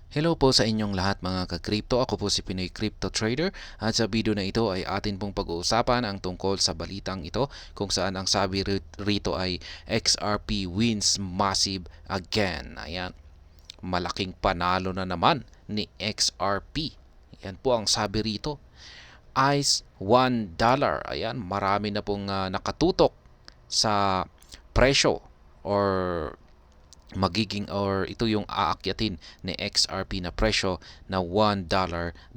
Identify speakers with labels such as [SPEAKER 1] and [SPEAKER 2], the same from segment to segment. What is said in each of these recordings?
[SPEAKER 1] Hello po sa inyong lahat mga ka-crypto. Ako po si Pinoy Crypto Trader at sa video na ito ay atin pong pag-uusapan ang tungkol sa balitang ito kung saan ang sabi rito ay XRP wins massive again. Ayan, malaking panalo na naman ni XRP. Yan po ang sabi rito. ICE $1. Ayan, marami na pong nakatutok sa presyo or ito yung aakyatin ni XRP na presyo na $1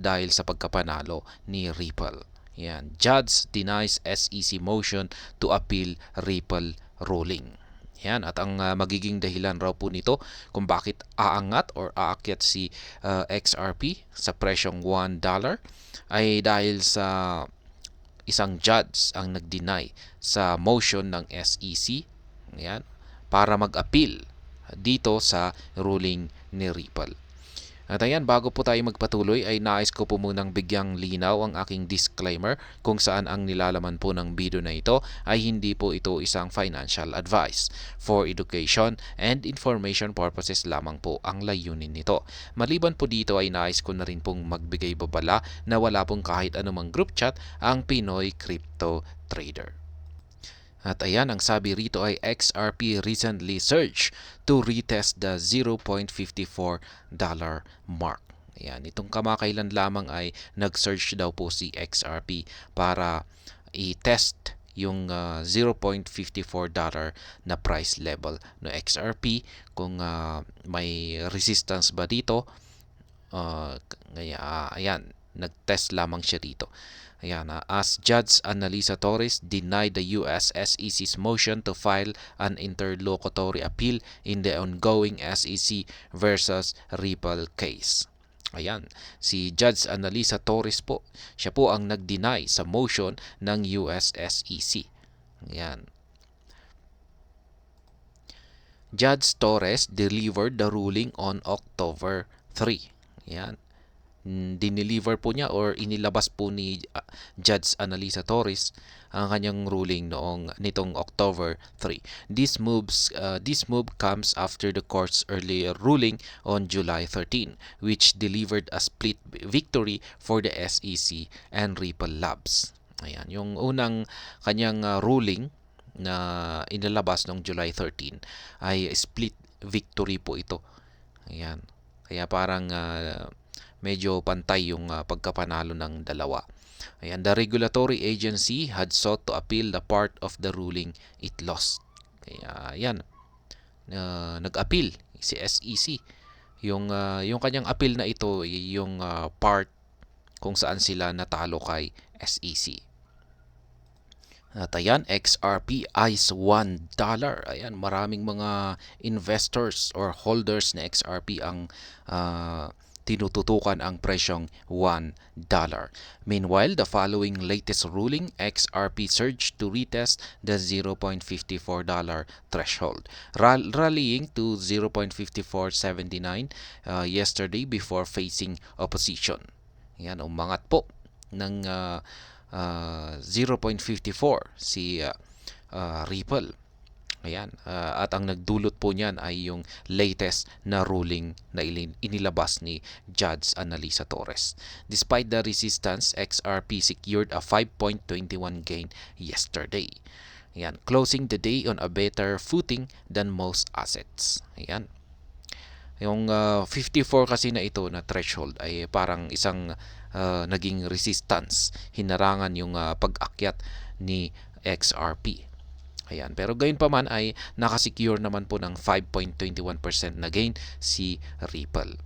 [SPEAKER 1] dahil sa pagkapanalo ni Ripple. Yan. Judge denies SEC motion to appeal Ripple ruling. Yan, at ang magiging dahilan raw po nito kung bakit aangat or aakyat si XRP sa presyong $1 ay dahil sa isang judge ang nag-deny sa motion ng SEC. Yan, para mag-appeal dito sa ruling ni Ripple. At ayan, bago po tayo magpatuloy ay nais ko po munang bigyang linaw ang aking disclaimer kung saan ang nilalaman po ng video na ito ay hindi po ito isang financial advice. For education and information purposes lamang po ang layunin nito. Maliban po dito ay nais ko na rin pong magbigay babala na wala pong kahit anumang group chat ang Pinoy Crypto Trader. At ayan, ang sabi rito ay XRP recently surged to retest the $0.54 mark. Ayan, itong kamakailan lamang ay nag-surge daw po si XRP para i-test yung $0.54 na price level no XRP kung may resistance ba dito. Ayan, nag-test lamang siya dito. Ayan, as Judge Annalisa Torres denied the US SEC's motion to file an interlocutory appeal in the ongoing SEC versus Ripple case. Ayan, si Judge Annalisa Torres po, siya po ang nag-deny sa motion ng US SEC. Ayan. Judge Torres delivered the ruling on October 3. Ayan. Dineliver po niya or inilabas po ni Judge Annalisa Torres ang kanyang ruling nitong October 3. This move comes after the court's earlier ruling on July 13, which delivered a split victory for the SEC and Ripple Labs. Ayan, yung unang kanyang ruling na inilabas noong July 13 ay split victory po ito. Ayan. Kaya parang medyo pantay yung pagkapanalo ng dalawa. Ayan, the regulatory agency had sought to appeal the part of the ruling it lost. Kaya ayan, nag-appeal si SEC. Yung kanyang appeal na ito, yung part kung saan sila natalo kay SEC. At ayan, XRP ICE $1. Ayan, maraming mga investors or holders na XRP ang tinututukan ang presyong $1. Meanwhile, the following latest ruling, XRP surged to retest the $0.54 threshold, rallying to $0.5479 yesterday before facing opposition. Yan, umangat po ng 0.54 si Ripple. Ayan, at ang nagdulot po niyan ay yung latest na ruling na inilabas ni Judge Annalisa Torres. Despite the resistance, XRP secured a 5.21 gain yesterday. Ayan, closing the day on a better footing than most assets. Ayan. Yung 54 kasi na ito na threshold ay parang isang naging resistance. Hinarangan yung pag-akyat ni XRP. Ayan. Pero gayon pa man ay nakasecure naman po ng 5.21% na gain si Ripple.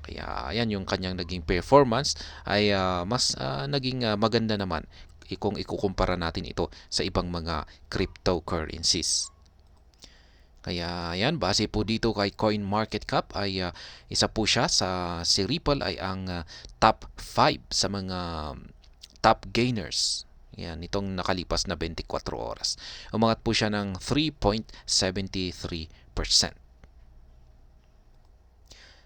[SPEAKER 1] Kaya ayan yung kanyang naging performance ay mas naging maganda naman kung ikukumpara natin ito sa ibang mga cryptocurrencies. Kaya ayan, base po dito kay CoinMarketCap ay isa po siya si Ripple ay ang top 5 sa mga top gainers. Yan, itong nakalipas na 24 oras. Umangat po siya ng 3.73%.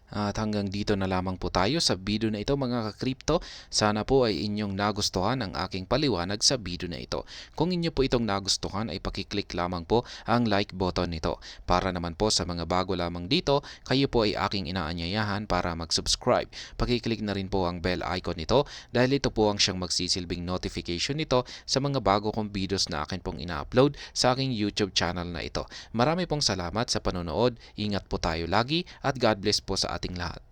[SPEAKER 1] At hanggang dito na lamang po tayo sa video na ito mga ka-crypto. Sana po ay inyong nagustuhan ang aking paliwanag sa video na ito. Kung inyo po itong nagustuhan ay pakiclick lamang po ang like button nito. Para naman po sa mga bago lamang dito, kayo po ay aking inaanyayahan para mag-subscribe. Pakiclick na rin po ang bell icon nito dahil ito po ang siyang magsisilbing notification nito sa mga bago kong videos na akin pong ina-upload sa aking YouTube channel na ito. Marami pong salamat sa panonood. Ingat po tayo lagi at God bless po sa ating lahat.